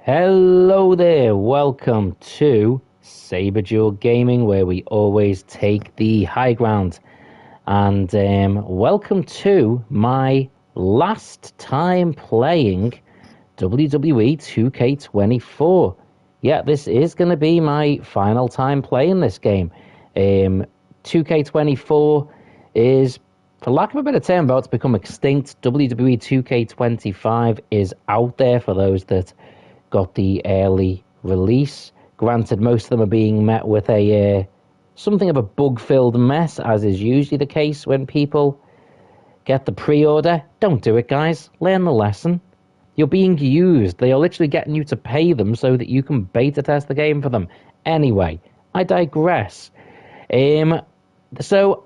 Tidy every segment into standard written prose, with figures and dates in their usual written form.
Hello there, welcome to Saberduelgaming, where we always take the high ground. And welcome to my last time playing WWE 2K24. Yeah, this is going to be my final time playing this game. 2K24 is, for lack of a better term, about to become extinct. WWE 2K25 is out there for those that got the early release. Granted, most of them are being met with a something of a bug-filled mess, as is usually the case when people get the pre-order. Don't do it, guys. Learn the lesson. You're being used. They are literally getting you to pay them so that you can beta test the game for them. Anyway, I digress. So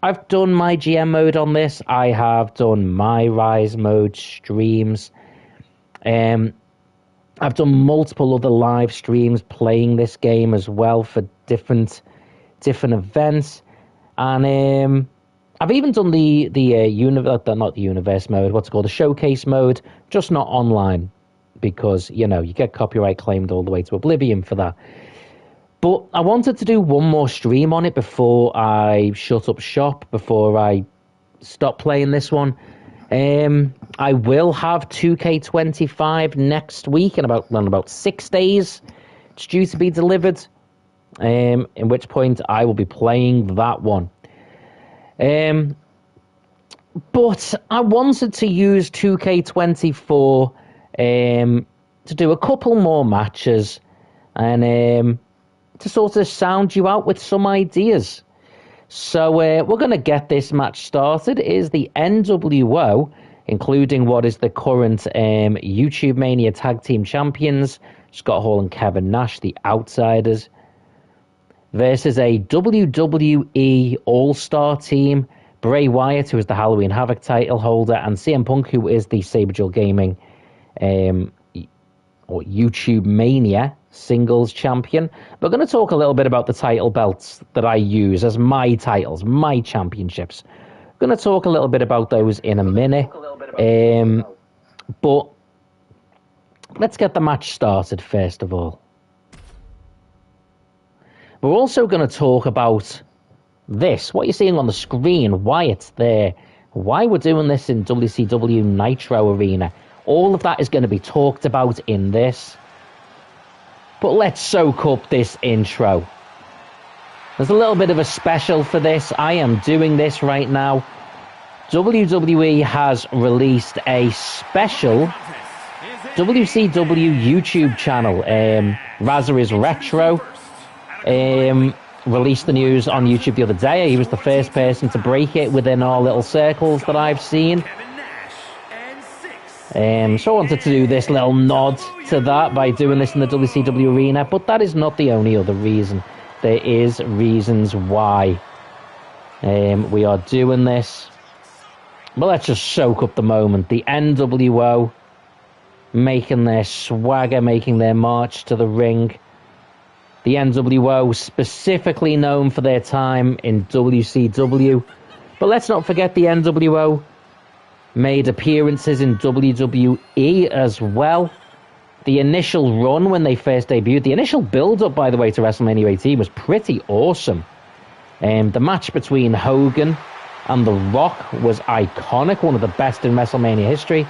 I've done my GM mode on this. I have done my Rise mode streams. I've done multiple other live streams playing this game as well for different events, and I've even done the not the universe mode, what's it called, the showcase mode, just not online because you get copyright claimed all the way to oblivion for that. But I wanted to do one more stream on it before I shut up shop, before I stop playing this one. I will have 2K25 next week in about 6 days. It's due to be delivered, in which point I will be playing that one. But I wanted to use 2K24 to do a couple more matches and to sort of sound you out with some ideas. So we're going to get this match started. It is the NWO, including what is the current YouTube Mania Tag Team Champions, Scott Hall and Kevin Nash, the Outsiders, versus a WWE All-Star team, Bray Wyatt, who is the Halloween Havoc title holder, and CM Punk, who is the Saberduelgaming or YouTube Mania singles champion. We're going to talk a little bit about the title belts that I use as my titles, my championships. We're going to talk a little bit about those in a minute. But let's get the match started first of all. We're also going to talk about this, what you're seeing on the screen, why it's there, why we're doing this in WCW Nitro Arena. All of that is going to be talked about in this. But let's soak up this intro. There's a little bit of a special for this. I am doing this right now. WWE has released a special WCW YouTube channel. Razor is Retro. Released the news on YouTube the other day. He was the first person to break it within our little circles that I've seen. So I wanted to do this little nod to that by doing this in the WCW arena, but that is not the only other reason. There is reasons why we are doing this. But let's just soak up the moment. The NWO making their swagger, making their march to the ring. The NWO specifically known for their time in WCW. But let's not forget the NWO made appearances in WWE as well. The initial run when they first debuted, the initial build-up, by the way, to WrestleMania 18 was pretty awesome. The match between Hogan and The Rock was iconic, one of the best in WrestleMania history.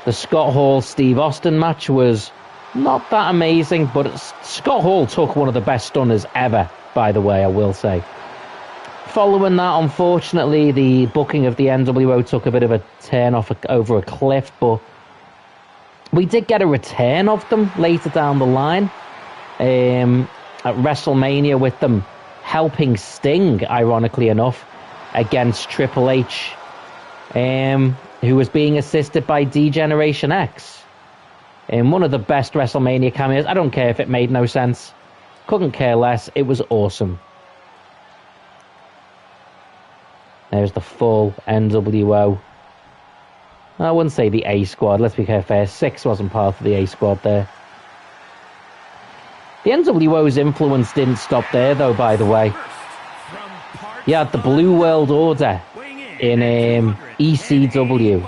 The Scott Hall-Steve Austin match was not that amazing, but Scott Hall took one of the best stunners ever, by the way, I will say. Following that, unfortunately, the booking of the NWO took a bit of a turn over a cliff, but we did get a return of them later down the line at WrestleMania, with them helping Sting, ironically enough, against Triple H, who was being assisted by D-Generation X. In one of the best WrestleMania cameos. I don't care if it made no sense. Couldn't care less. It was awesome. There's the full NWO. I wouldn't say the A squad. Let's be careful. 6 wasn't part of the A squad there. The NWO's influence didn't stop there, though, by the way. You had the Blue World Order in ECW.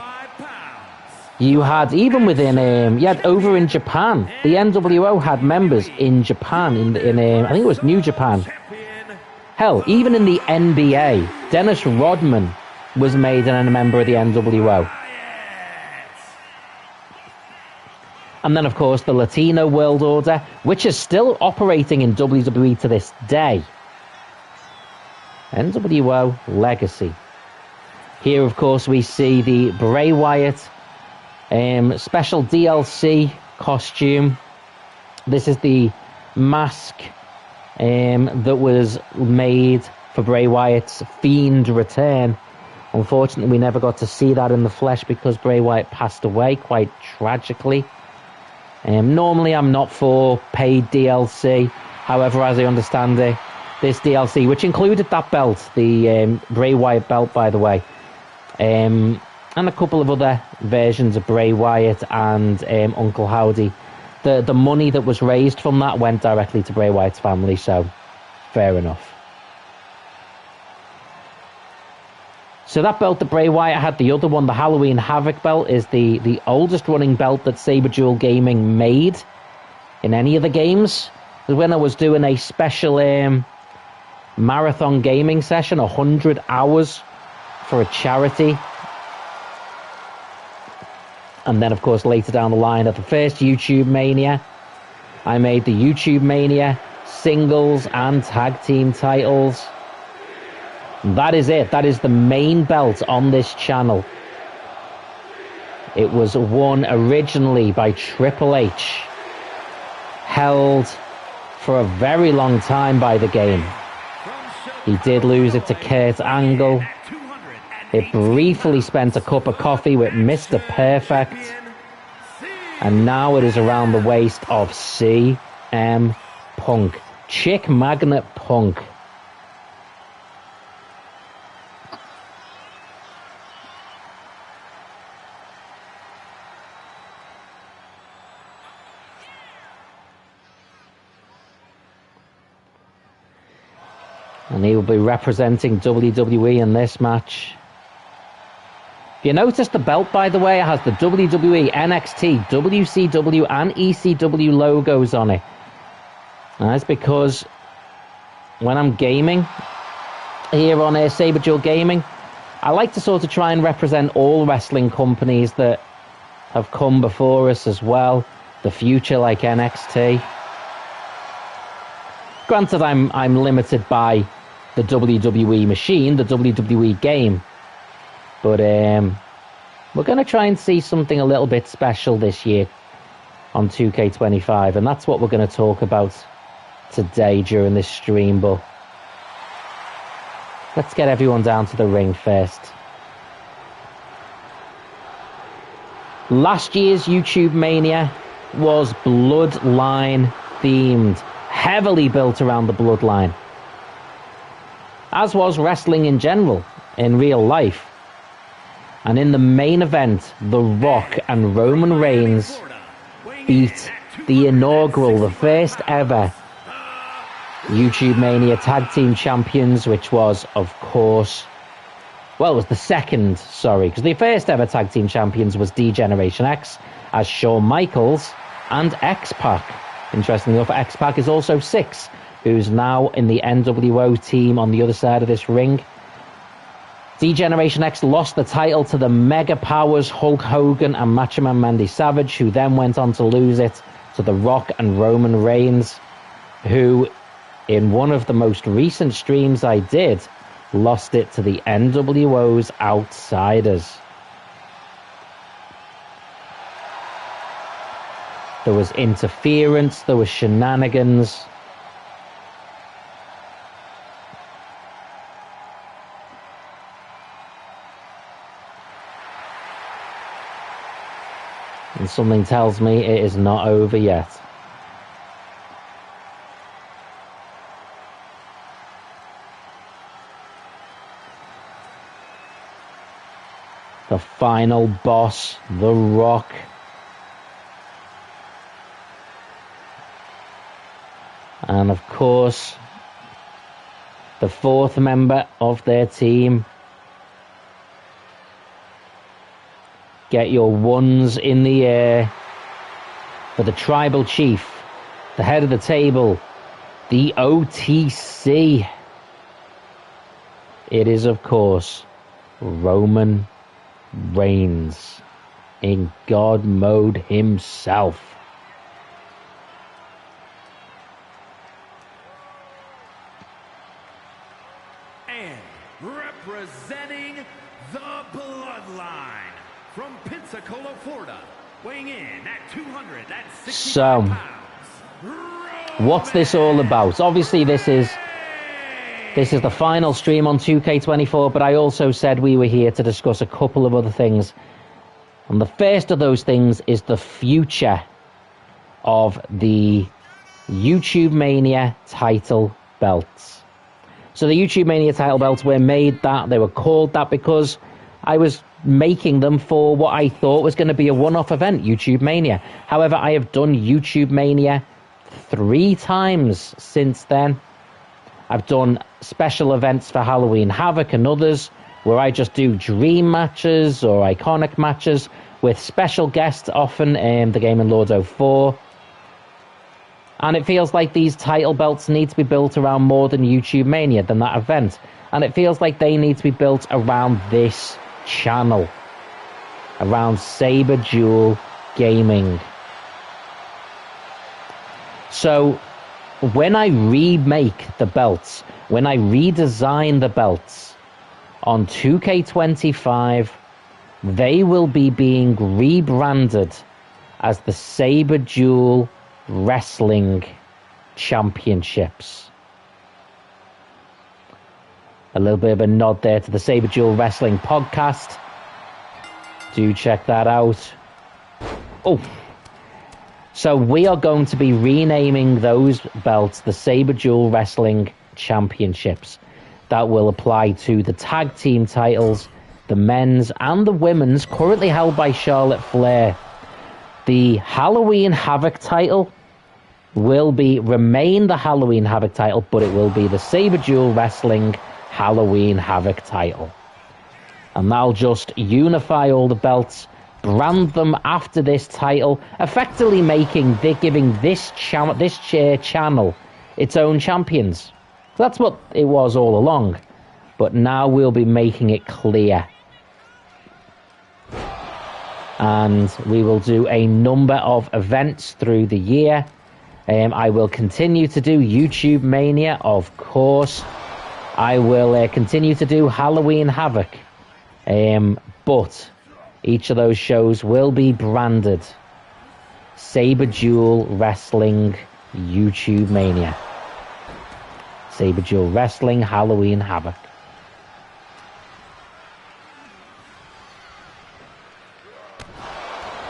You had, even within, you had over in Japan, the NWO had members in Japan, I think it was New Japan. Hell, even in the NBA, Dennis Rodman was made a member of the NWO. And then, of course, the Latino World Order, which is still operating in WWE to this day. NWO Legacy. Here, of course, we see the Bray Wyatt special DLC costume. This is the mask that was made for Bray Wyatt's Fiend return. Unfortunately, we never got to see that in the flesh because Bray Wyatt passed away quite tragically. Normally, I'm not for paid DLC. However, as I understand it, this DLC, which included that belt, the Bray Wyatt belt, by the way, and a couple of other versions of Bray Wyatt and Uncle Howdy, the money that was raised from that went directly to Bray Wyatt's family, so fair enough. So that belt that Bray Wyatt had, the other one, the Halloween Havoc belt, is the oldest running belt that Saberduelgaming made in any of the games. When I was doing a special marathon gaming session, 100 hours for a charity. And then, of course, later down the line at the first YouTube Mania, I made the YouTube Mania singles and tag team titles. That is it. That is the main belt on this channel. It was won originally by Triple H, held for a very long time by the game. He did lose it to Kurt Angle. It briefly spent a cup of coffee with Mr. Perfect. And now it is around the waist of CM Punk. Chick Magnet Punk. And he will be representing WWE in this match. If you notice the belt, by the way, it has the WWE, NXT, WCW, and ECW logos on it. And that's because when I'm gaming here on Saberduelgaming, I like to sort of try and represent all wrestling companies that have come before us as well. The future, like NXT. Granted, I'm limited by the WWE machine, the WWE game. But we're going to try and see something a little bit special this year on 2K25. And that's what we're going to talk about today during this stream. But let's get everyone down to the ring first. Last year's YouTube Mania was Bloodline themed. Heavily built around the Bloodline. As was wrestling in general, in real life. And in the main event, The Rock and Roman Reigns beat the inaugural, the first ever YouTube Mania Tag Team Champions, which was, of course, well, it was the second, because the first ever Tag Team Champions was D-Generation X, as Shawn Michaels and X-Pac. Interestingly enough, X-Pac is also 6, who's now in the NWO team on the other side of this ring. D-Generation X lost the title to the Mega Powers Hulk Hogan and Macho Man Randy Savage, who then went on to lose it to The Rock and Roman Reigns, who, in one of the most recent streams I did, lost it to the NWO's Outsiders. There was interference, there was shenanigans. And something tells me it is not over yet. The final boss, The Rock. And of course, the fourth member of their team, Get your ones in the air for the tribal chief, the head of the table, the OTC. It is, of course, Roman Reigns in God mode himself. And representing the Bloodline from Pensacola, Florida, weighing in at 265 pounds. What's this all about? Obviously, this is the final stream on 2K24, but I also said we were here to discuss a couple of other things. And the first of those things is the future of the YouTube Mania title belts. So the YouTube Mania title belts were made that, they were called that because I was making them for what I thought was going to be a one-off event, YouTube Mania. However, I have done YouTube Mania 3 times since then. I've done special events for Halloween Havoc and others where I just do dream matches or iconic matches with special guests, often the Game & Lord 04. And it feels like these title belts need to be built around more than YouTube Mania, than that event. And it feels like they need to be built around this channel, around Saberduelgaming. So when I remake the belts, when I redesign the belts on 2K25, they will be being rebranded as the Saberduel Wrestling Championships. A little bit of a nod there to the Saberduel Wrestling podcast. Do check that out. Oh, so we are going to be renaming those belts the Saberduel Wrestling Championships. That will apply to the tag team titles, the men's and the women's, currently held by Charlotte Flair. The Halloween Havoc title will remain the Halloween Havoc title, but it will be the Saberduel Wrestling Halloween Havoc title. And that'll just unify all the belts, brand them after this title, effectively giving this channel its own champions. That's what it was all along, but now we'll be making it clear. And we will do a number of events through the year. I will continue to do YouTube Mania, of course. I will continue to do Halloween Havoc. But each of those shows will be branded Saberduel Wrestling YouTube Mania. Saberduel Wrestling Halloween Havoc.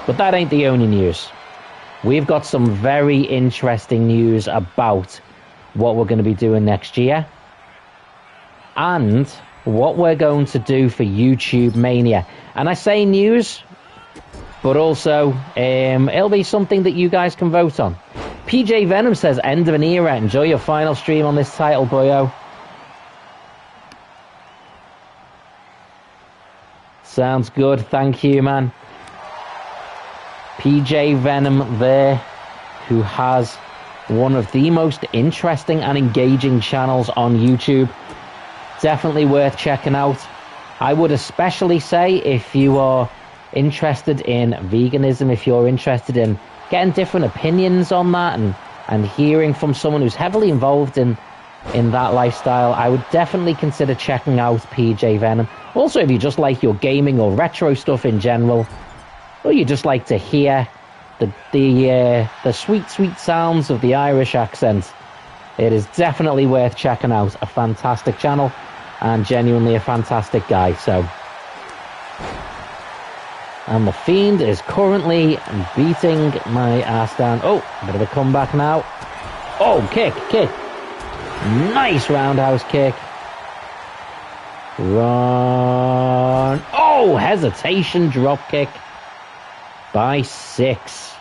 But that ain't the only news. We've got some very interesting news about what we're going to be doing next year. And what we're going to do for YouTube Mania. And I say news, but also it'll be something that you guys can vote on. PJ Venom says, end of an era. Enjoy your final stream on this title, boyo. Sounds good. Thank you, man. PJ Venom there, who has one of the most interesting and engaging channels on YouTube. Definitely worth checking out. I would especially say if you are interested in veganism, if you're interested in getting different opinions on that and hearing from someone who's heavily involved in that lifestyle, I would definitely consider checking out PJ Venom. Also, if you just like your gaming or retro stuff in general, or you just like to hear the sweet, sweet sounds of the Irish accent, it is definitely worth checking out. A fantastic channel and genuinely a fantastic guy. So, and the Fiend is currently beating my ass down. Oh, a bit of a comeback now. Oh, kick. Nice roundhouse kick. Run. Oh, hesitation drop kick by 6.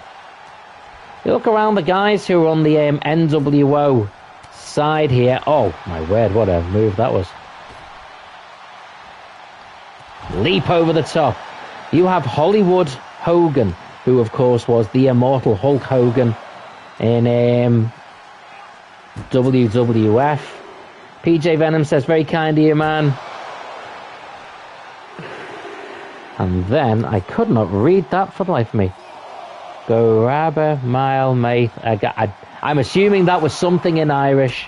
You look around the guys who are on the NWO side here. Oh, my word, what a move that was. Leap over the top. You have Hollywood Hogan, who of course was the immortal Hulk Hogan in WWF. PJ Venom says, very kind of you, man. And then I could not read that for the life of me. Grab a mile, mate. I'm assuming that was something in Irish.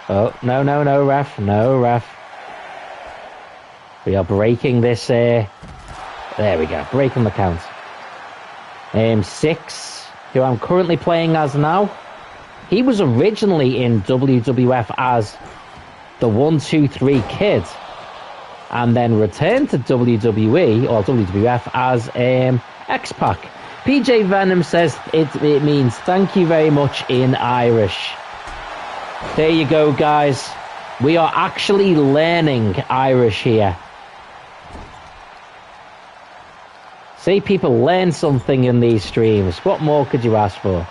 Oh, no, ref. No, ref. We are breaking this. There we go. Breaking the count. 6, who I'm currently playing as now. He was originally in WWF as the 1-2-3 Kid, and then returned to WWE or WWF as X-Pac. PJ Venom says it means thank you very much in Irish. There you go, guys. We are actually learning Irish here. See, people learn something in these streams. What more could you ask for?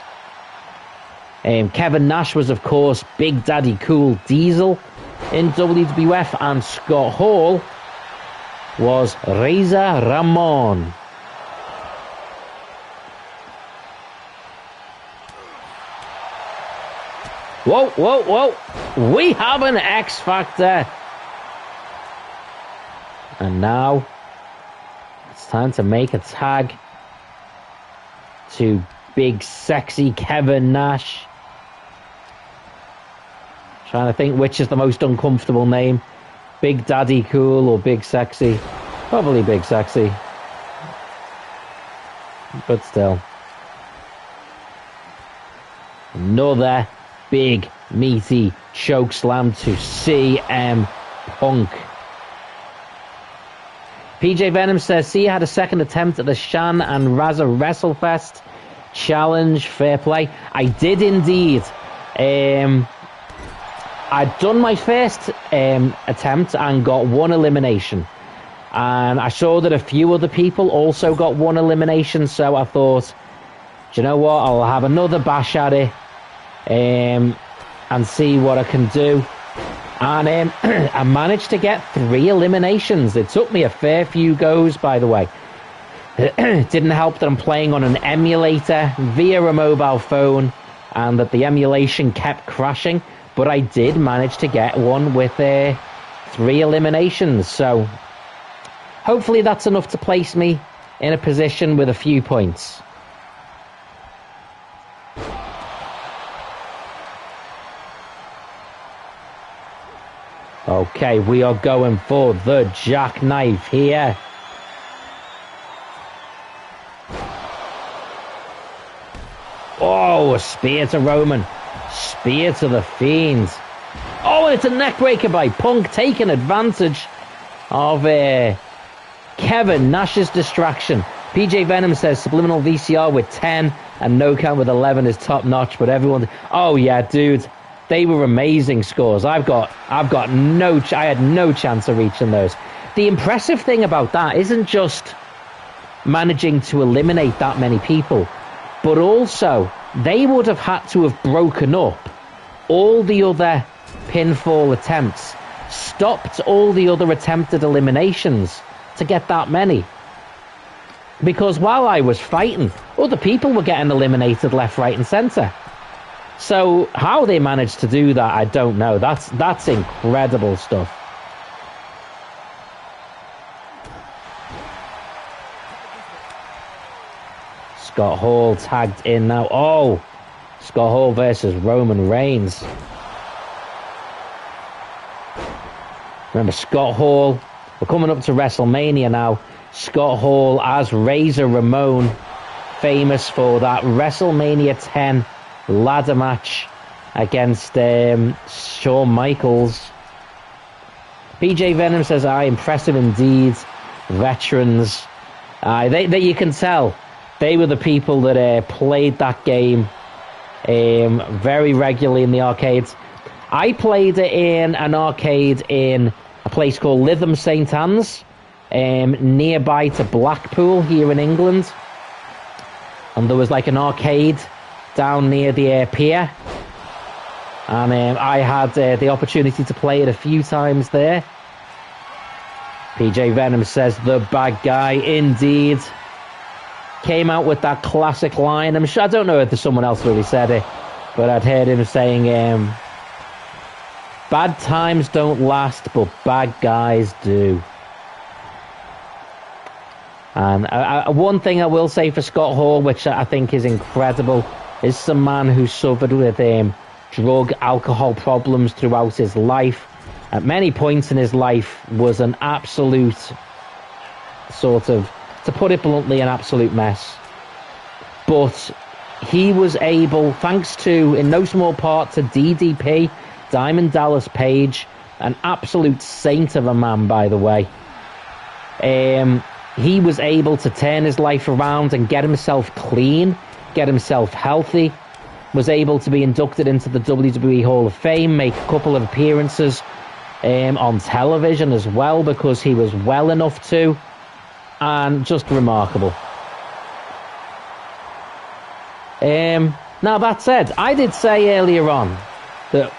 Kevin Nash was, of course, Big Daddy Cool Diesel in WWF, and Scott Hall was Razor Ramon. Whoa. We have an X Factor. And now it's time to make a tag to Big Sexy Kevin Nash. Trying to think which is the most uncomfortable name. Big Daddy Cool or Big Sexy? Probably Big Sexy. But still. Another big, meaty choke slam to CM Punk. PJ Venom says, see, you had a second attempt at the Shan and Raza WrestleFest challenge. Fair play. I did indeed. I'd done my first attempt and got 1 elimination. And I saw that a few other people also got 1 elimination, so I thought, do you know what, I'll have another bash at it and see what I can do. And I managed to get 3 eliminations. It took me a fair few goes, by the way. It didn't help that I'm playing on an emulator via a mobile phone and that the emulation kept crashing. But I did manage to get one with 3 eliminations. So hopefully that's enough to place me in a position with a few points. Okay, we are going for the jackknife here. Oh, a spear to Roman. Spear to the Fiend. Oh, it's a neckbreaker by Punk, taking advantage of Kevin Nash's distraction. PJ Venom says subliminal VCR with 10 and no count with 11 is top notch, but everyone... Oh yeah, dude, they were amazing scores. I had no chance of reaching those. The impressive thing about that isn't just managing to eliminate that many people, but also they would have had to have broken up all the other pinfall attempts, stopped all the other attempted eliminations to get that many. Because while I was fighting, other people were getting eliminated left, right, and centre. So how they managed to do that, I don't know. That's incredible stuff. Scott Hall tagged in now. Oh, Scott Hall versus Roman Reigns. Remember, Scott Hall, we're coming up to WrestleMania now. Scott Hall as Razor Ramon, famous for that WrestleMania 10 ladder match against Shawn Michaels. PJ Venom says, impressive indeed. Veterans. They you can tell they were the people that played that game very regularly in the arcades. I played it in an arcade in a place called Lytham St Anne's, nearby to Blackpool here in England. And there was like an arcade down near the pier. And I had the opportunity to play it a few times there. PJ Venom says, the bad guy, indeed. Came out with that classic line. I'm sure, I don't know if someone else really said it, but I'd heard him saying, bad times don't last, but bad guys do. And one thing I will say for Scott Hall, which I think is incredible, is some man who suffered with drug, alcohol problems throughout his life. At many points in his life was an absolute sort of, to put it bluntly, an absolute mess. But he was able, thanks to, in no small part, to DDP, Diamond Dallas Page, an absolute saint of a man, by the way. He was able to turn his life around and get himself clean, get himself healthy, was able to be inducted into the WWE Hall of Fame, make a couple of appearances on television as well, because he was well enough to, and just remarkable. Now, that said, I did say earlier on that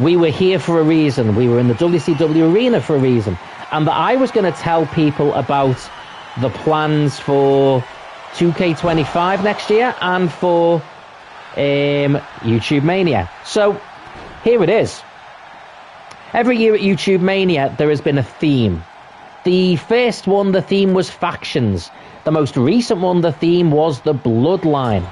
we were here for a reason, we were in the WCW arena for a reason, and that I was going to tell people about the plans for 2K25 next year and for YouTube Mania. So, here it is. Every year at YouTube Mania, there has been a theme. The first one, the theme was factions. The most recent one, the theme was the Bloodline.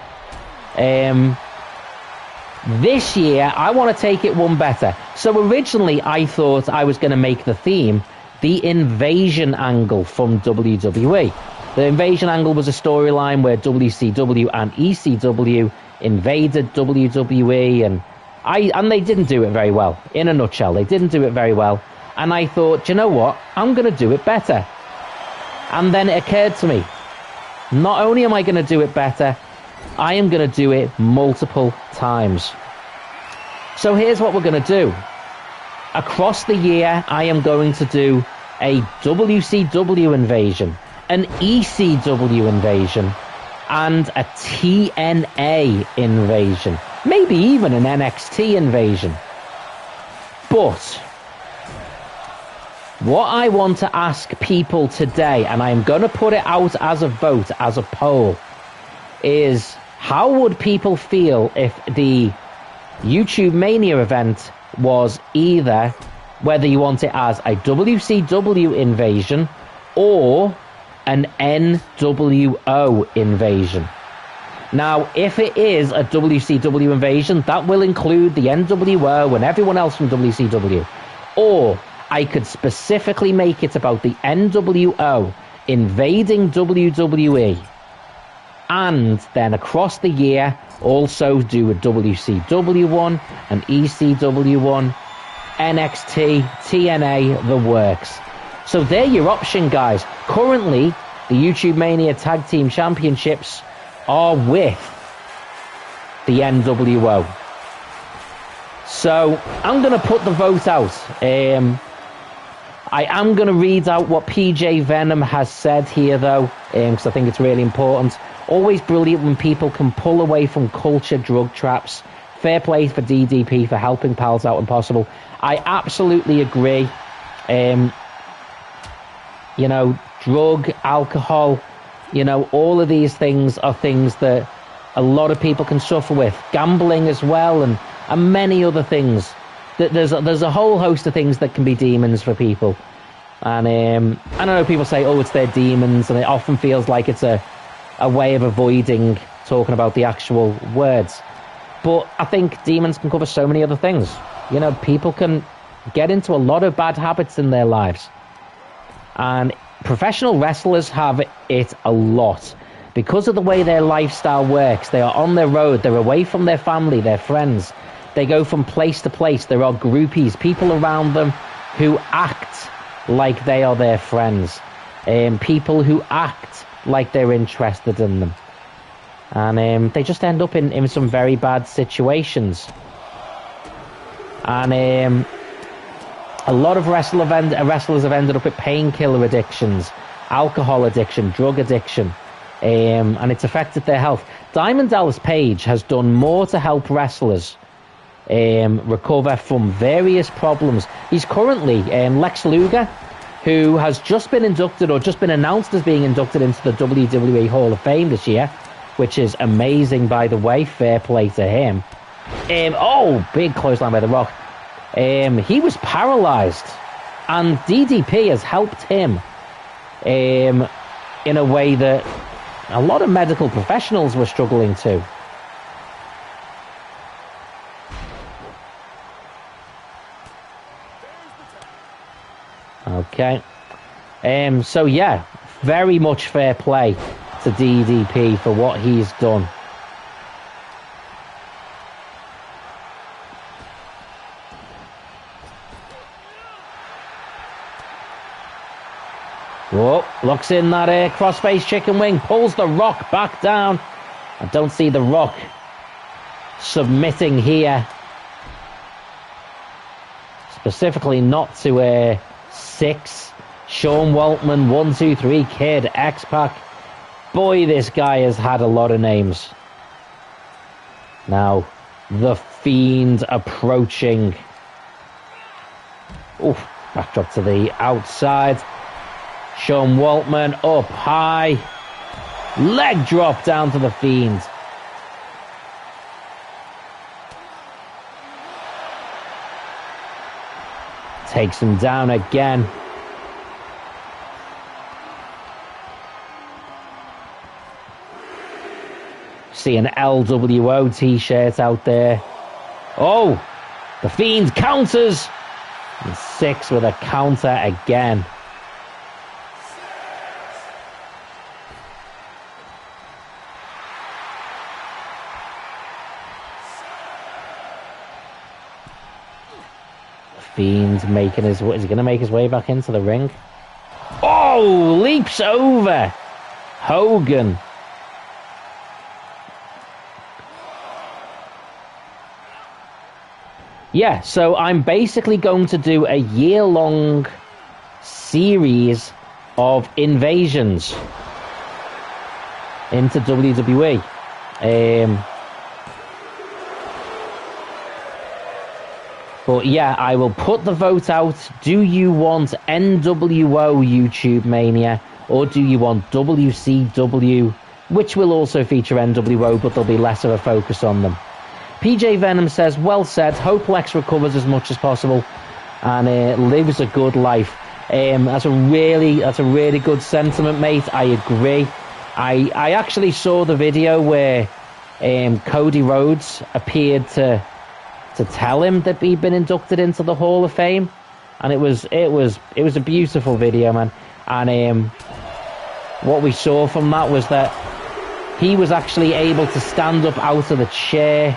This year, I want to take it one better. So originally, I thought I was going to make the theme the invasion angle from WWE. The invasion angle was a storyline where WCW and ECW invaded WWE, and they didn't do it very well. In a nutshell, they didn't do it very well. And I thought, you know what? I'm going to do it better. And then it occurred to me, not only am I going to do it better, I am going to do it multiple times. So here's what we're going to do. Across the year, I am going to do a WCW invasion, an ECW invasion, and a TNA invasion. Maybe even an NXT invasion. But what I want to ask people today, and I'm going to put it out as a vote, as a poll, is how would people feel if the YouTube Mania event was either, whether you want it as a WCW invasion or an NWO invasion. Now, if it is a WCW invasion, that will include the NWO and everyone else from WCW. Or I could specifically make it about the NWO invading WWE, and then across the year also do a WCW one, an ECW one, NXT, TNA, the works. So they're your option, guys. Currently, the YouTube Mania Tag Team Championships are with the NWO. So I'm going to put the vote out. I am going to read out what PJ Venom has said here, though, because I think it's really important. Always brilliant when people can pull away from culture drug traps. Fair play for DDP for helping pals out when possible. I absolutely agree. You know, drug, alcohol, you know, all of these things are things that a lot of people can suffer with. Gambling as well, and many other things. There's a whole host of things that can be demons for people. And I know people say, oh, it's their demons, and it often feels like it's a way of avoiding talking about the actual words. But I think demons can cover so many other things. You know, people can get into a lot of bad habits in their lives. And professional wrestlers have it a lot. Because of the way their lifestyle works, they are on their road, they're away from their family, their friends. They go from place to place. There are groupies, people around them who act like they are their friends. People who act like they're interested in them. And they just end up in some very bad situations. And a lot of wrestlers have ended up with painkiller addictions, alcohol addiction, drug addiction, and it's affected their health. Diamond Dallas Page has done more to help wrestlers recover from various problems. He's currently Lex Luger, who has just been inducted, or just been announced as being inducted into the WWE Hall of Fame this year, which is amazing, by the way. Fair play to him. Oh, big clothesline by The Rock. He was paralyzed, and DDP has helped him in a way that a lot of medical professionals were struggling to. Okay. So yeah, very much fair play to DDP for what he's done. Whoa, looks in that crossface chicken wing, pulls The Rock back down. I don't see The Rock submitting here. Specifically not to 6. Sean Waltman, 1, 2, 3, Kid, X-Pac. Boy, this guy has had a lot of names. Now, The Fiend approaching. Oof, backdrop to the outside. Sean Waltman up high. Leg drop down to The Fiend. Takes him down again. See an LWO t-shirt out there. Oh, The Fiend counters. And 6 with a counter again. Fiend making his way. Is he going to make his way back into the ring? Oh, leaps over Hogan. Yeah, so I'm basically going to do a year-long series of invasions into WWE. But yeah, I will put the vote out. Do you want NWO YouTube Mania, or do you want WCW, which will also feature NWO, but there'll be less of a focus on them? PJ Venom says, well said, hope Lex recovers as much as possible and lives a good life. That's a really good sentiment, mate. I agree. I actually saw the video where Cody Rhodes appeared to tell him that he'd been inducted into the Hall of Fame, and it was a beautiful video, man. And what we saw from that was that he was actually able to stand up out of the chair,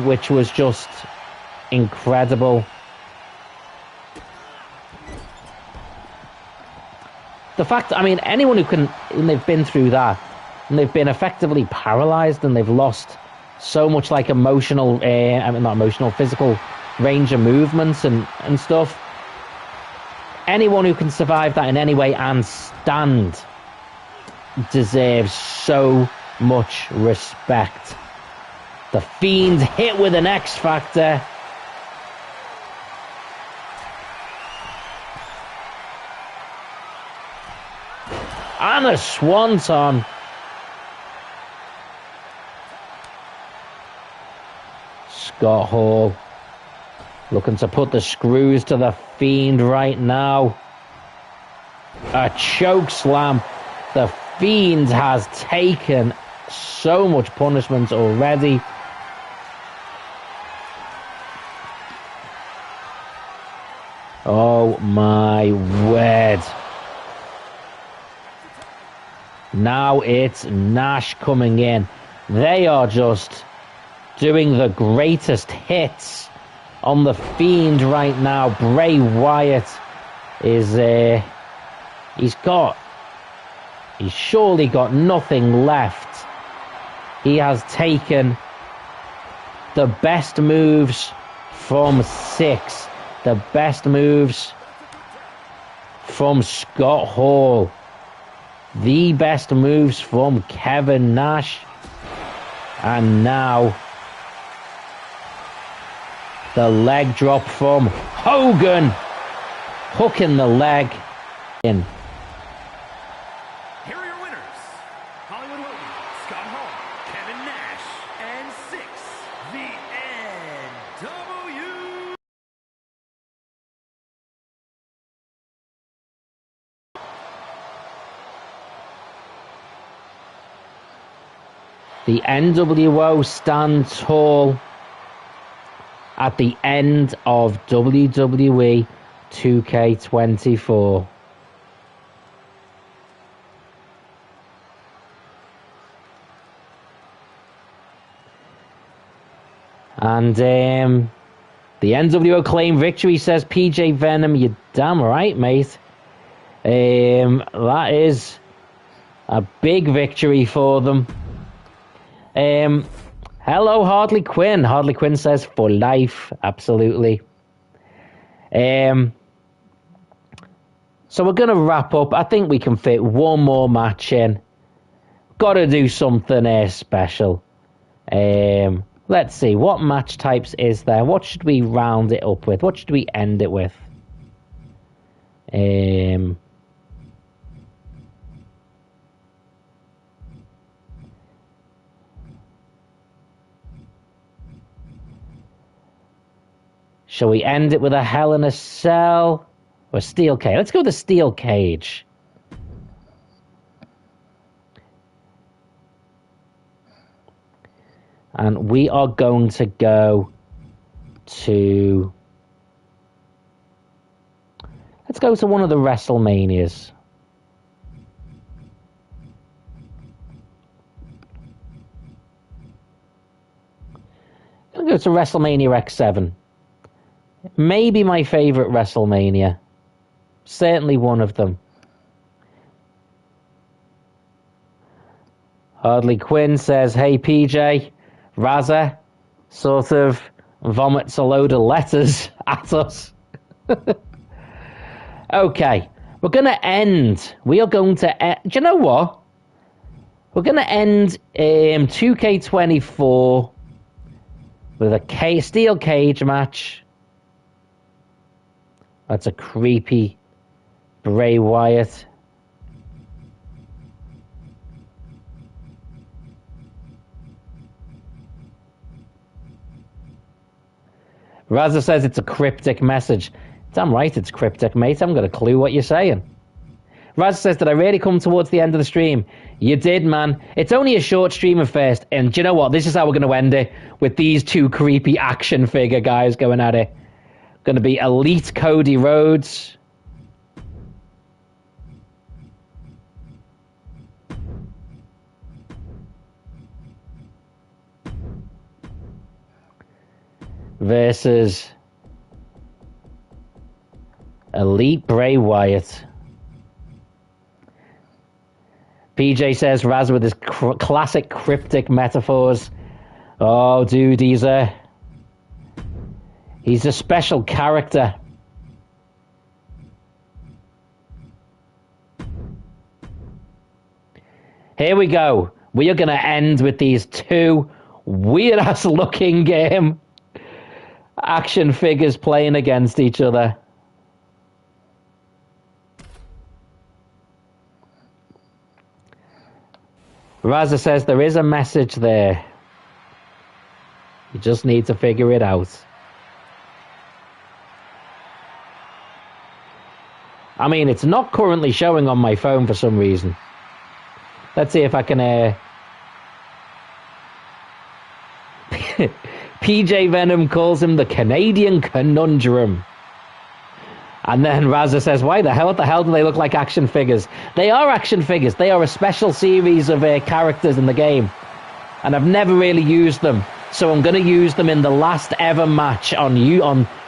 which was just incredible. The fact, I mean, anyone and they've been through that, and they've been effectively paralyzed, and they've lost so much like emotional, not emotional, physical range of movements and stuff. Anyone who can survive that in any way and stand deserves so much respect. The Fiend hit with an X Factor. And a Swanton. Scott Hall looking to put the screws to the Fiend right now. A choke slam. The Fiend has taken so much punishment already. Oh my word. Now it's Nash coming in. They are just doing the greatest hits on the Fiend right now. Bray Wyatt is he's surely got nothing left. He has taken the best moves from 6, the best moves from Scott Hall, the best moves from Kevin Nash, and now The leg drop from Hogan. Hooking the leg in. Here are your winners. Hollywood Hogan, Scott Hall, Kevin Nash, and 6, the NW. The NWO stand tall at the end of WWE 2K24. And the NWO claim victory, says PJ Venom. You're damn right, mate. That is a big victory for them. Hello, Harley Quinn. Harley Quinn says for life. Absolutely. So we're going to wrap up. I think we can fit one more match in. Got to do something special. Let's see. What match types is there? What should we round it up with? What should we end it with? Shall we end it with a Hell in a Cell or Steel Cage? Let's go with the Steel Cage. And we are going to go to... Let's go to one of the WrestleManias. I'm going to go to WrestleMania X7. Maybe my favorite WrestleMania. Certainly one of them. Harley Quinn says, hey PJ, Razza sort of vomits a load of letters at us. Okay, we're going to end. We are going to do you know what? We're going to end 2K24 with a steel cage match. That's a creepy Bray Wyatt. Razza says it's a cryptic message. Damn right it's cryptic, mate. I haven't got a clue what you're saying. Razza says, did I really come towards the end of the stream? You did, man. It's only a short stream at first. And do you know what? This is how we're going to end it. With these two creepy action figure guys going at it. Going to be Elite Cody Rhodes. Versus Elite Bray Wyatt. PJ says, Raz with his classic cryptic metaphors. Oh, dude, he's a special character. Here we go. We are going to end with these two weird-ass looking action figures playing against each other. Razza says there is a message there. You just need to figure it out. I mean, it's not currently showing on my phone for some reason. Let's see if I can... PJ Venom calls him the Canadian Conundrum. And then Razza says, what the hell do they look like action figures? They are action figures. They are a special series of characters in the game. And I've never really used them. So I'm going to use them in the last ever match on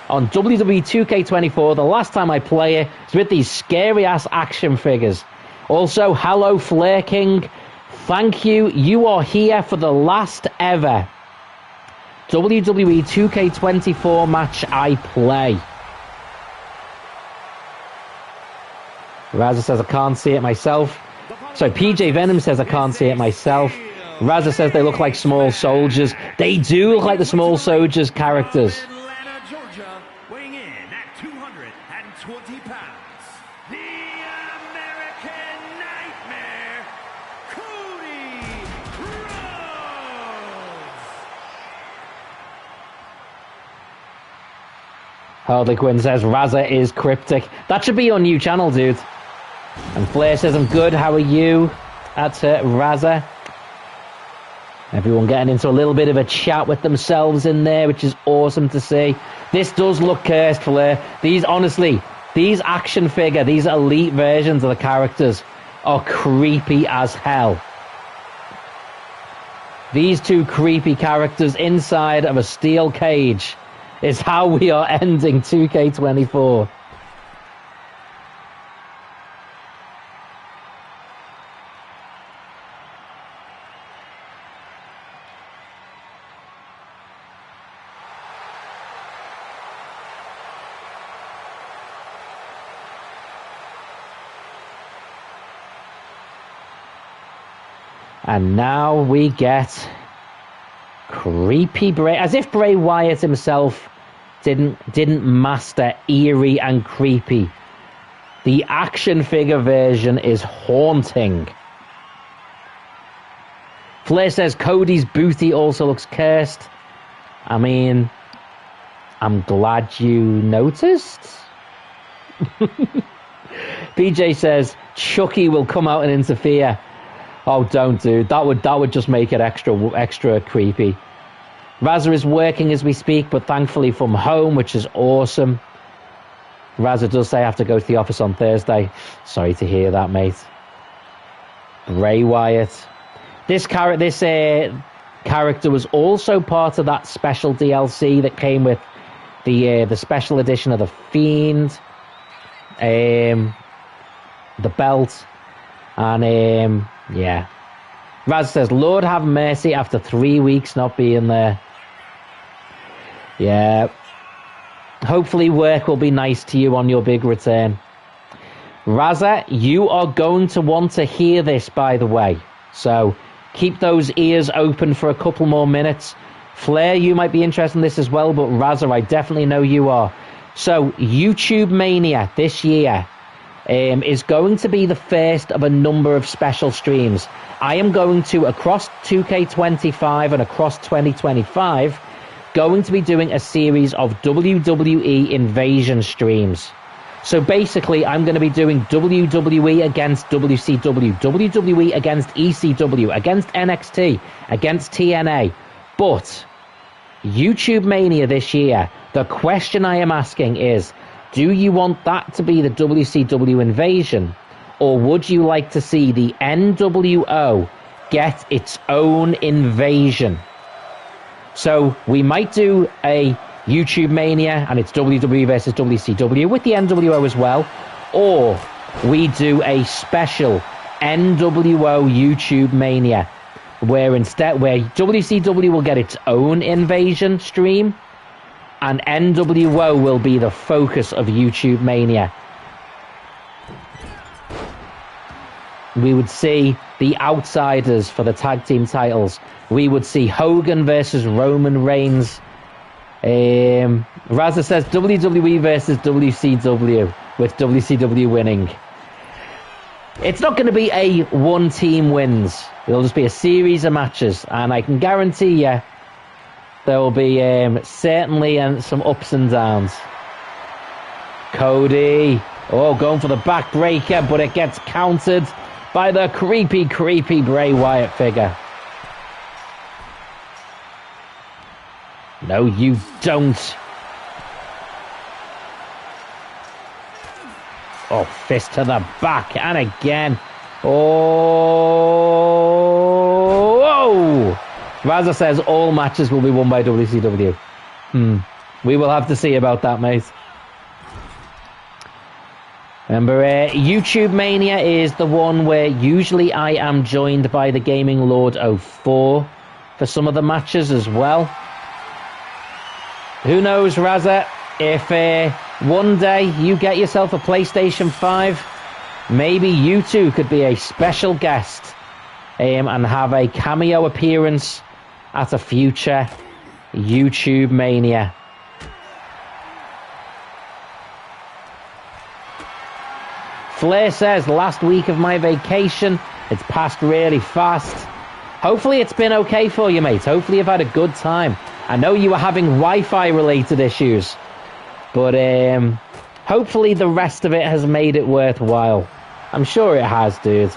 WWE2K24. The last time I play it is with these scary-ass action figures. Also, hello, Flair King. Thank you. You are here for the last ever WWE 2K24 match I play. Razza says I can't see it myself. So PJ Venom says I can't see it myself. Razza says they look like small soldiers. They do look like the small soldiers characters. Hardly Quinn says, Razza is cryptic. That should be your new channel, dude. And Flair says, I'm good, how are you? That's Razza. Everyone getting into a little bit of a chat with themselves in there, which is awesome to see. This does look cursed, Flair. These, honestly, these action figure, these elite versions of the characters are creepy as hell. These two creepy characters inside of a steel cage is how we are ending 2K24. And now we get creepy Bray, as if Bray Wyatt himself didn't master eerie and creepy. The action figure version is haunting. Flair says Cody's booty also looks cursed. I mean, I'm glad you noticed. PJ says Chucky will come out and interfere. Oh, don't, dude. That would just make it extra creepy. Razza is working as we speak, but thankfully from home, which is awesome. Razza does say I have to go to the office on Thursday. Sorry to hear that, mate. Bray Wyatt. This character was also part of that special DLC that came with the special edition of The Fiend, the belt, and yeah. Raz says, Lord have mercy after 3 weeks not being there. Yeah. Hopefully work will be nice to you on your big return. Razza, you are going to want to hear this, by the way. So keep those ears open for a couple more minutes. Flair, you might be interested in this as well, but Razza, I definitely know you are. So YouTube Mania this year is going to be the first of a number of special streams. I am going to, across 2K25 and across 2025, going to be doing a series of WWE Invasion streams. So basically, I'm going to be doing WWE against WCW, WWE against ECW, against NXT, against TNA. But YouTube Mania this year, the question I am asking is, do you want that to be the WCW Invasion? Or would you like to see the NWO get its own invasion? So we might do a YouTube Mania and it's WWE versus WCW with the NWO as well. Or we do a special NWO YouTube Mania where WCW will get its own invasion stream and NWO will be the focus of YouTube Mania. We would see the outsiders for the tag team titles. We would see Hogan versus Roman Reigns. Razza says WWE versus WCW, with WCW winning. It's not going to be a one team wins. It'll just be a series of matches. And I can guarantee you there will be certainly some ups and downs. Cody. Oh, going for the backbreaker, but it gets countered by the creepy Bray Wyatt figure. No, you don't. Oh, fist to the back, and again. Oh, whoa! Razza says all matches will be won by WCW. We will have to see about that, mate. Remember, YouTube Mania is the one where usually I am joined by the Gaming Lord 04 for some of the matches as well. Who knows, Razza, if one day you get yourself a PlayStation 5, maybe you too could be a special guest and have a cameo appearance at a future YouTube Mania. Flair says, last week of my vacation, it's passed really fast. Hopefully it's been okay for you, mate. Hopefully you've had a good time. I know you were having Wi-Fi related issues, But hopefully the rest of it has made it worthwhile. I'm sure it has, dude.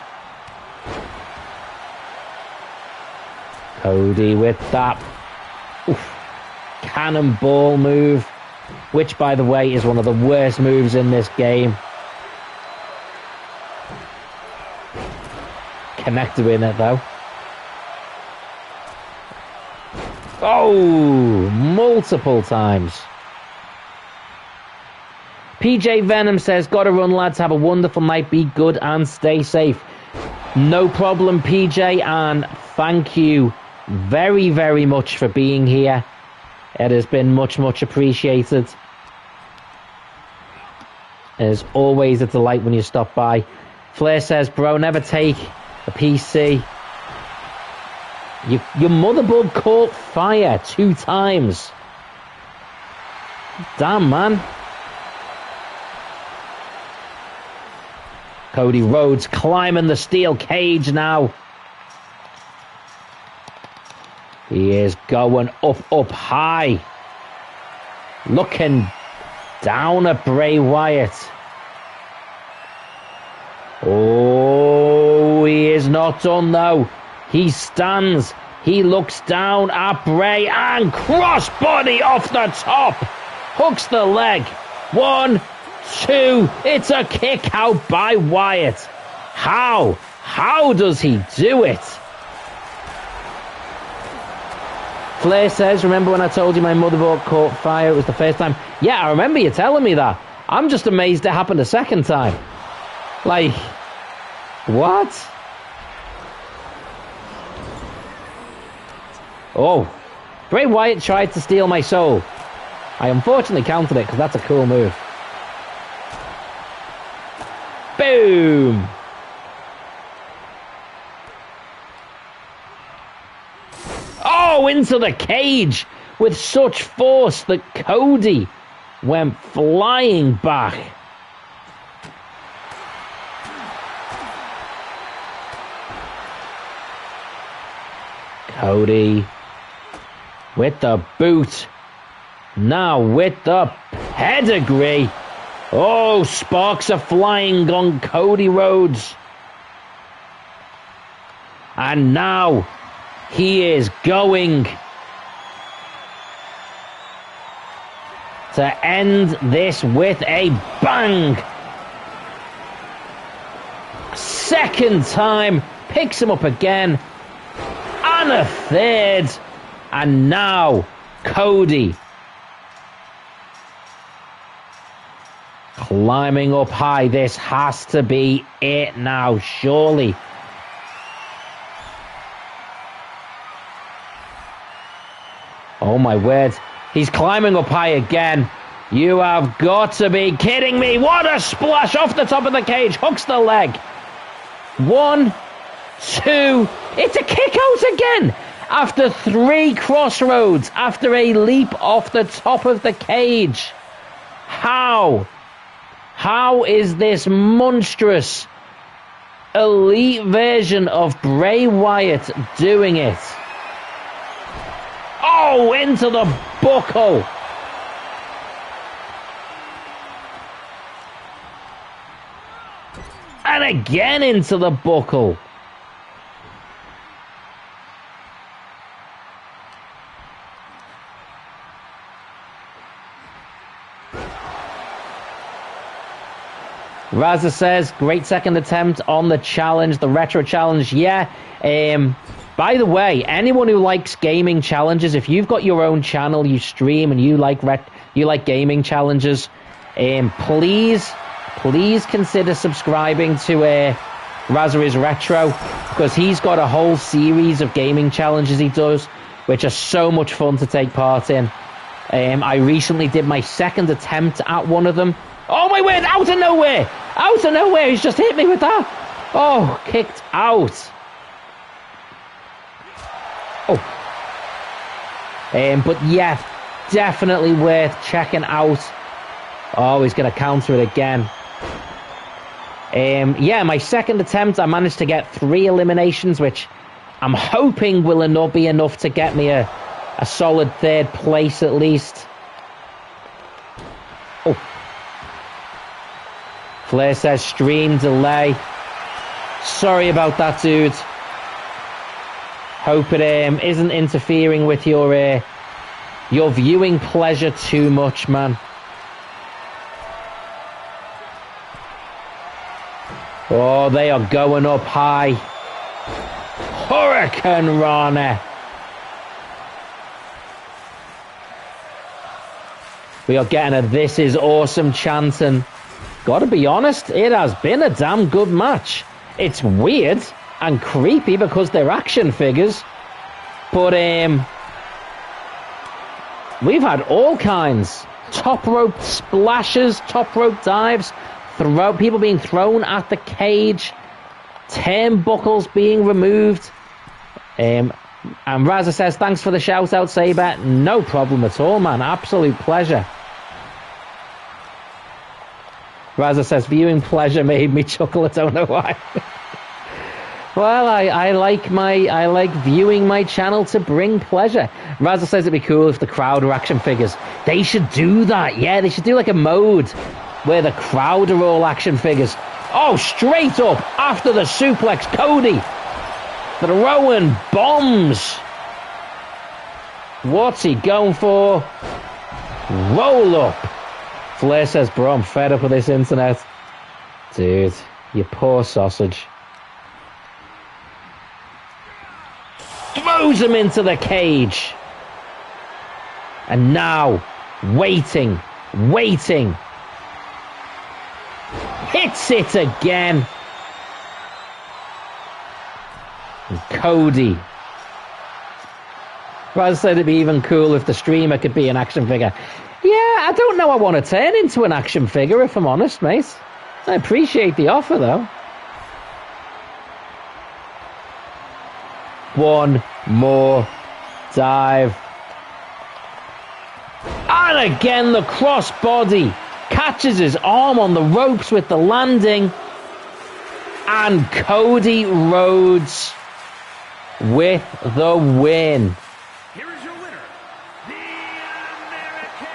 Cody with that cannonball move, which, by the way, is one of the worst moves in this game. Connected with it, though. Oh, multiple times. PJ Venom says, gotta run, lads. Have a wonderful night. Be good and stay safe. No problem, PJ, and thank you very, very much for being here. It has been much, much appreciated. As always, a delight when you stop by. Flair says, bro, never take a PC. Your motherboard caught fire 2 times. Damn, man. Cody Rhodes climbing the steel cage now. He is going up high. Looking down at Bray Wyatt. Oh, he is not done though. He stands. He looks down at Bray and crossbody off the top. Hooks the leg. 1, 2. It's a kick out by Wyatt. How? How does he do it? Flair says, remember when I told you my motherboard caught fire? It was the first time. Yeah, I remember you telling me that. I'm just amazed it happened a second time. Like, what? Oh, Bray Wyatt tried to steal my soul. I unfortunately countered it because that's a cool move. Boom! Oh, into the cage with such force that Cody went flying back. Cody with the boot. Now with the pedigree. Oh, sparks are flying on Cody Rhodes. And now he is going to end this with a bang. Second time, picks him up again. And a third. And now Cody climbing up high. This has to be it now, surely. Oh my word. He's climbing up high again. You have got to be kidding me. What a splash off the top of the cage. Hooks the leg. 1, 2. It's a kick out again. After 3 crossroads. After a leap off the top of the cage. How? How is this monstrous elite version of Bray Wyatt doing it? Oh, into the buckle. And again into the buckle. Raza says, great second attempt on the challenge, the retro challenge. Yeah. By the way, anyone who likes gaming challenges, if you've got your own channel, you stream and you like gaming challenges, please consider subscribing to Raza is Retro, because he's got a whole series of gaming challenges he does, which are so much fun to take part in. I recently did my second attempt at one of them. Oh my word, out of nowhere! Out of nowhere, he's just hit me with that! Oh, kicked out. Oh. But yeah, definitely worth checking out. Oh, he's going to counter it again. Yeah, my second attempt, I managed to get 3 eliminations, which I'm hoping will not be enough to get me a solid 3rd place at least. Oh. Flair says stream delay. Sorry about that, dude. Hope it isn't interfering with your viewing pleasure too much, man. Oh, they are going up high. Hurricane Rana. We are getting a "This is awesome" chanting. Gotta be honest, it has been a damn good match. It's weird and creepy because they're action figures. But we've had all kinds. Top rope splashes, top rope dives, people being thrown at the cage, turnbuckles being removed. And Raza says, thanks for the shout out, Saber. No problem at all, man. Absolute pleasure. Raza says, viewing pleasure made me chuckle. I don't know why. Well, I like viewing my channel to bring pleasure. Raza says it'd be cool if the crowd were action figures. They should do that. Yeah, they should do like a mode where the crowd are all action figures. Oh, straight up after the suplex, Cody throwing bombs. What's he going for? Roll up. Flair says, bro, I'm fed up with this internet. Dude, you poor sausage. Throws him into the cage. And now, waiting. Hits it again. And Cody. Raz said it'd be even cool if the streamer could be an action figure. Yeah, I don't know I want to turn into an action figure, if I'm honest, mate. I appreciate the offer, though. One more dive. And again, the crossbody. Catches his arm on the ropes with the landing. And Cody Rhodes with the win.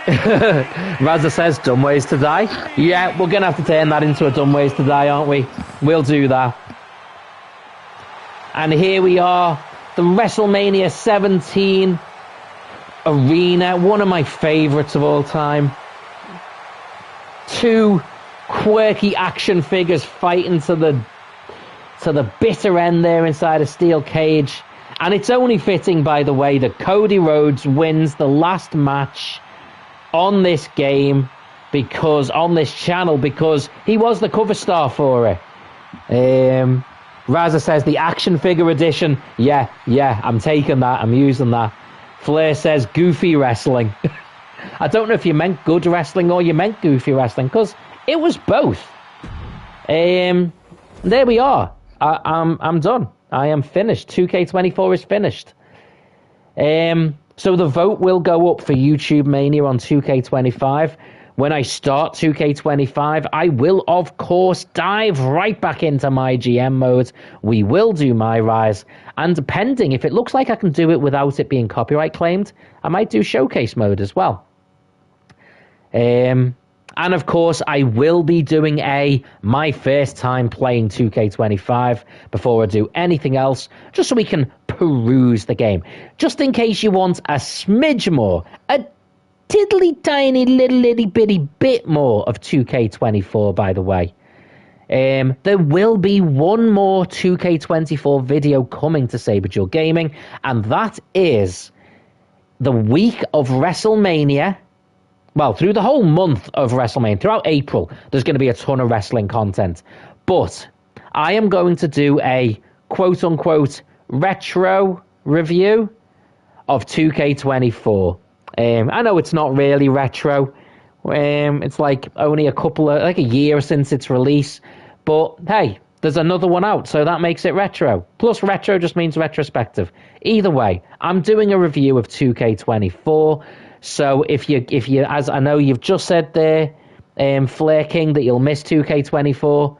Raza says, dumb ways to die. Yeah, we're going to have to turn that into a dumb ways to die, aren't we? We'll do that. And here we are, the WrestleMania 17 arena, one of my favorites of all time. Two quirky action figures fighting to the bitter end there inside a steel cage. And it's only fitting, by the way, that Cody Rhodes wins the last match on this game, because on this channel, because he was the cover star for it. Raza says the action figure edition. Yeah, I'm taking that. I'm using that. Flair says goofy wrestling. I don't know if you meant good wrestling or you meant goofy wrestling, because it was both. There we are. I'm done. I am finished. 2K24 is finished. So the vote will go up for YouTube Mania on 2K25. When I start 2K25, I will, of course, dive right back into my GM mode. We will do my rise. And depending, if it looks like I can do it without it being copyright claimed, I might do showcase mode as well. And of course, I will be doing my first time playing 2K25 before I do anything else, just so we can peruse the game. Just in case you want a smidge more, a tiddly tiny little itty bitty bit more of 2K24, by the way. There will be one more 2K24 video coming to Saberduelgaming, and that is the week of WrestleMania. Well, through the whole month of WrestleMania, throughout April, there's going to be a ton of wrestling content. But I am going to do a quote-unquote retro review of 2K24. I know it's not really retro. It's like only a year since its release. But hey, there's another one out, so that makes it retro. Plus, retro just means retrospective. Either way, I'm doing a review of 2K24. So if you, as I know you've just said there, Flair King, that you'll miss 2K24,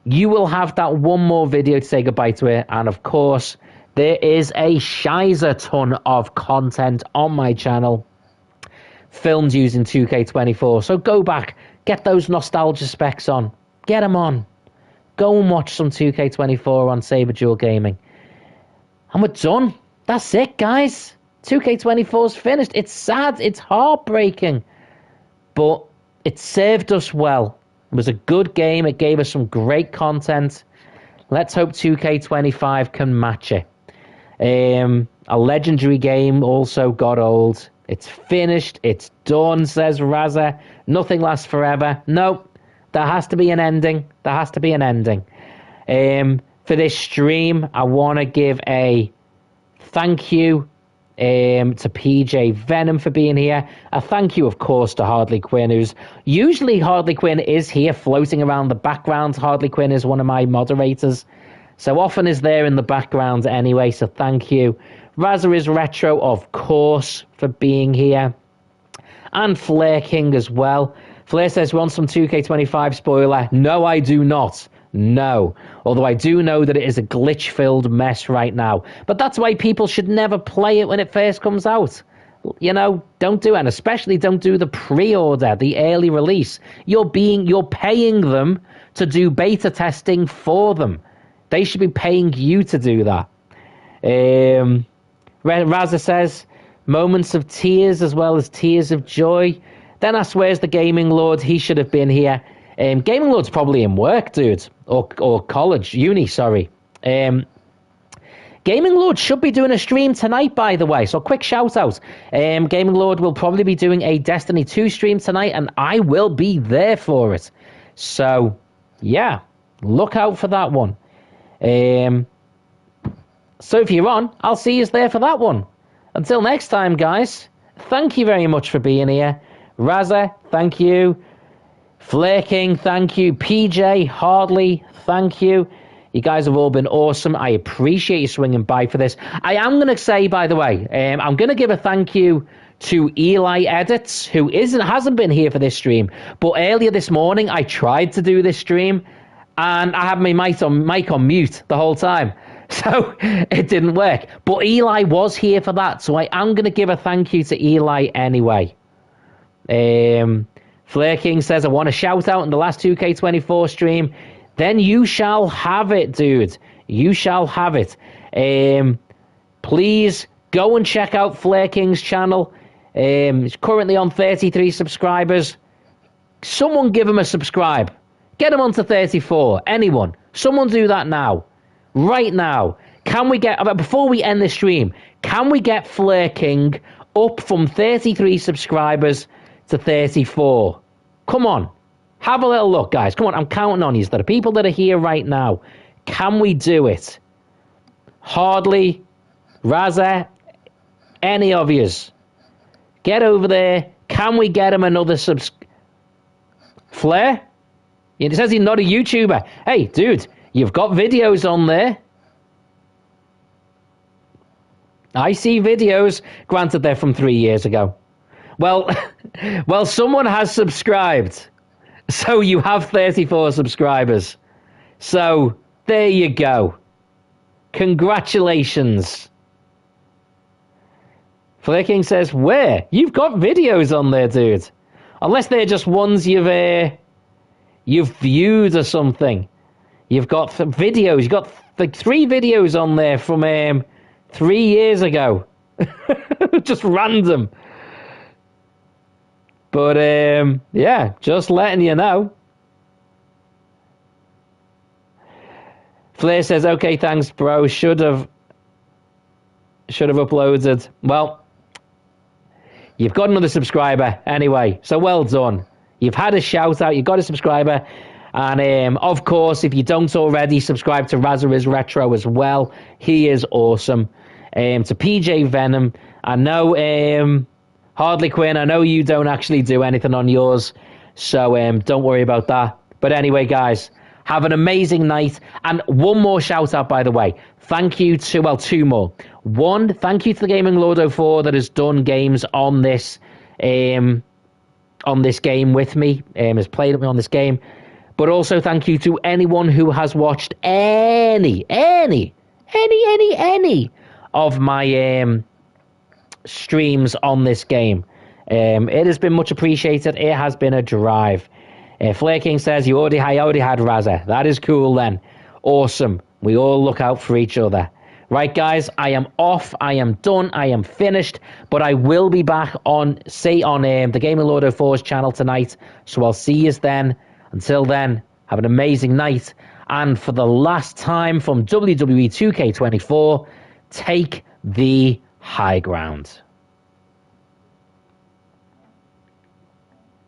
you will have that one more video to say goodbye to it. And of course, there is a shizer ton of content on my channel. filmed using 2K24. So go back, get those nostalgia specs on. Get them on. Go and watch some 2K24 on Saberduelgaming. And we're done. That's it, guys. 2K24's finished. It's sad. It's heartbreaking. But it served us well. It was a good game. It gave us some great content. Let's hope 2K25 can match it. A legendary game also got old. It's finished. It's done, says Raza. Nothing lasts forever. Nope. There has to be an ending. There has to be an ending. For this stream, I want to give a thank you to PJ Venom for being here. A thank you, of course, to Hardly Quinn, who's usually Hardly Quinn is here floating around the background. Hardly Quinn is one of my moderators, so often is there in the background anyway, so thank you. Razza is Retro, of course, for being here. And Flare King as well. Flare says, want some 2K25 spoiler? No, I do not. No. Although I do know that it is a glitch-filled mess right now. But that's why people should never play it when it first comes out. You know, don't do it. And especially don't do the pre-order, the early release. You're paying them to do beta testing for them. They should be paying you to do that. Raza says, moments of tears as well as tears of joy. Then I swears the Gaming Lord, he should have been here. Gaming Lord's probably in work, dude. Or college, uni, sorry. Gaming Lord should be doing a stream tonight, by the way. So quick shout out. Gaming Lord will probably be doing a Destiny 2 stream tonight, and I will be there for it. So, yeah, look out for that one. So if you're on, I'll see you there for that one. Until next time, guys, thank you very much for being here. Raza, thank you. Flare King, thank you. PJ, Hardly, thank you. You guys have all been awesome. I appreciate you swinging by for this. I am going to say, by the way, I'm going to give a thank you to Eli Edits, who hasn't been here for this stream. But earlier this morning, I tried to do this stream, and I had my mic on mute the whole time. So it didn't work. But Eli was here for that, so I am going to give a thank you to Eli anyway. Flare King says, I want to shout out in the last 2K24 stream. Then you shall have it, dude. You shall have it. Please go and check out Flare King's channel. He's currently on 33 subscribers. Someone give him a subscribe. Get him onto 34. Anyone. Someone do that now. Right now. Can we get, before we end the stream, can we get Flare King up from 33 subscribers to 34? Come on. Have a little look, guys. Come on, I'm counting on you. There are people that are here right now. Can we do it? Hardly, Raza, any of yous. Get over there. Can we get him another Flare? It says he's not a YouTuber. Hey, dude, you've got videos on there. I see videos. Granted, they're from 3 years ago. Well, someone has subscribed. So you have 34 subscribers. So there you go. Congratulations. Flare King says, where? You've got videos on there, dude. Unless they're just ones you've viewed or something. You've got videos. You've got like 3 videos on there from 3 years ago. Just random. But, yeah, just letting you know. Flare says, okay, thanks, bro. Should have uploaded. Well, you've got another subscriber anyway, so well done. You've had a shout out, you've got a subscriber. And, of course, if you don't already, subscribe to Razza is Retro as well. He is awesome. To PJ Venom. I know, Hardly Quinn, I know you don't actually do anything on yours, so don't worry about that. But anyway, guys, have an amazing night. And one more shout out, by the way. Thank you to, well, 2 more. One, thank you to the Gaming Lord 04 that has done games on this game with me, has played with me on this game. But also thank you to anyone who has watched any of my streams on this game. It has been much appreciated. It has been a drive. Flair King says, I already had Raza. That is cool then. Awesome. We all look out for each other. Right, guys, I am off. I am done. I am finished. But I will be back on the Gaming Lord 04's channel tonight. So I'll see you then. Until then, have an amazing night. And for the last time from WWE2K24, take the high ground.